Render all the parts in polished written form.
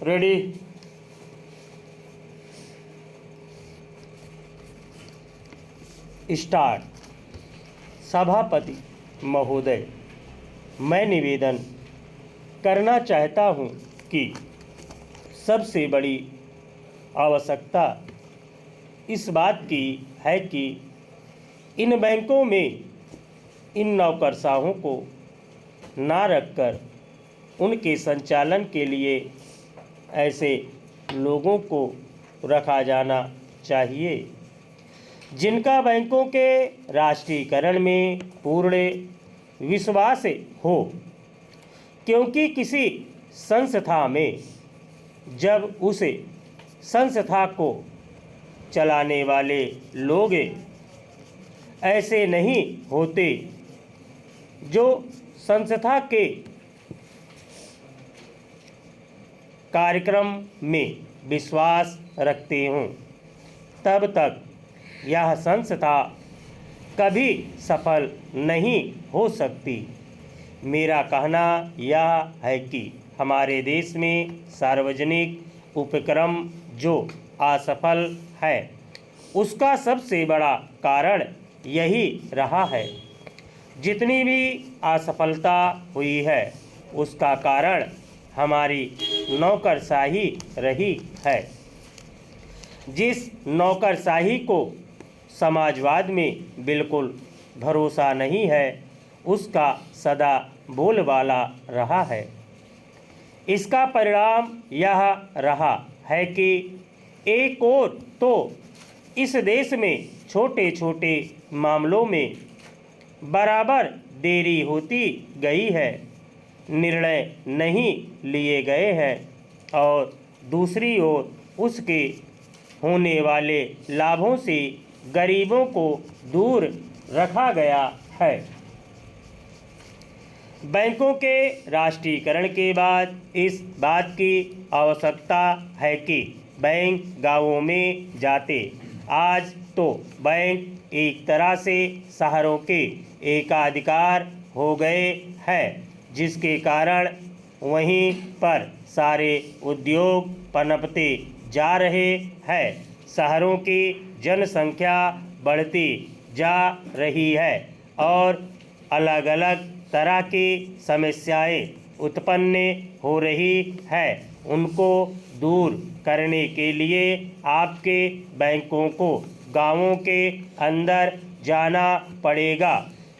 Ready. Start. सभापति महोदय, मैं निवेदन करना चाहता हूं कि सबसे बड़ी आवश्यकता इस बात की है कि इन बैंकों में इन नौकरशाहों को ना रखकर उनके संचालन के लिए ऐसे लोगों को रखा जाना चाहिए जिनका बैंकों के राष्ट्रीयकरण में पूर्ण विश्वास हो, क्योंकि किसी संस्था में जब उस संस्था को चलाने वाले लोग ऐसे नहीं होते जो संस्था के कार्यक्रम में विश्वास रखते हों, तब तक यह संस्था कभी सफल नहीं हो सकती। मेरा कहना यह है कि हमारे देश में सार्वजनिक उपक्रम जो असफल है, उसका सबसे बड़ा कारण यही रहा है। जितनी भी असफलता हुई है, उसका कारण हमारी नौकरशाही रही है। जिस नौकरशाही को समाजवाद में बिल्कुल भरोसा नहीं है, उसका सदा बोलबाला रहा है। इसका परिणाम यह रहा है कि एक ओर तो इस देश में छोटे छोटे मामलों में बराबर देरी होती गई है, निर्णय नहीं लिए गए हैं, और दूसरी ओर उसके होने वाले लाभों से गरीबों को दूर रखा गया है। बैंकों के राष्ट्रीयकरण के बाद इस बात की आवश्यकता है कि बैंक गांवों में जाते। आज तो बैंक एक तरह से शहरों के एकाधिकार हो गए हैं, जिसके कारण वहीं पर सारे उद्योग पनपते जा रहे हैं। शहरों की जनसंख्या बढ़ती जा रही है और अलग अलग तरह की समस्याएं उत्पन्न हो रही है। उनको दूर करने के लिए आपके बैंकों को गांवों के अंदर जाना पड़ेगा।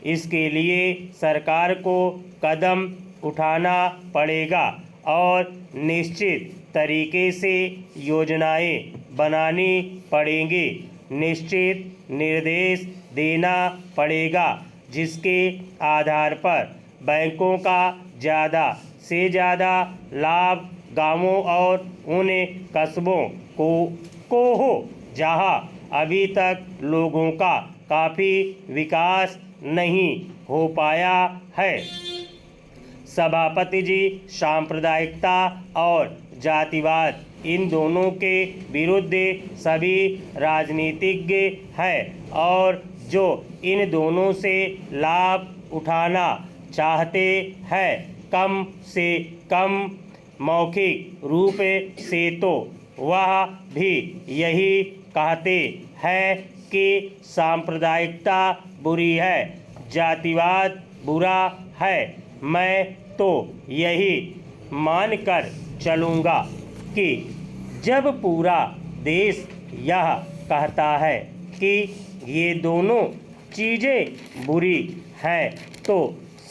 इसके लिए सरकार को कदम उठाना पड़ेगा और निश्चित तरीके से योजनाएं बनानी पड़ेंगी। निश्चित निर्देश देना पड़ेगा, जिसके आधार पर बैंकों का ज़्यादा से ज़्यादा लाभ गांवों और उन कस्बों को हो जहां अभी तक लोगों का काफ़ी विकास नहीं हो पाया है। सभापति जी, सांप्रदायिकता और जातिवाद इन दोनों के विरुद्ध सभी राजनीतिज्ञ हैं और जो इन दोनों से लाभ उठाना चाहते हैं, कम से कम मौखिक रूप से तो वह भी यही कहते हैं कि सांप्रदायिकता बुरी है, जातिवाद बुरा है। मैं तो यही मानकर चलूँगा कि जब पूरा देश यह कहता है कि ये दोनों चीज़ें बुरी हैं, तो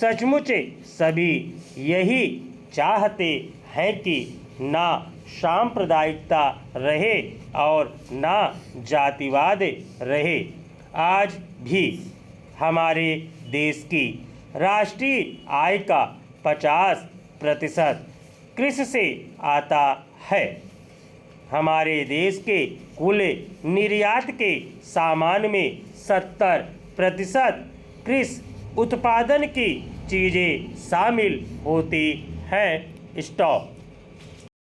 सचमुच सभी यही चाहते हैं कि ना सांप्रदायिकता रहे और ना जातिवाद रहे। आज भी हमारे देश की राष्ट्रीय आय का 50% कृषि से आता है। हमारे देश के कुल निर्यात के सामान में 70% कृषि उत्पादन की चीज़ें शामिल होती हैं। स्टॉप।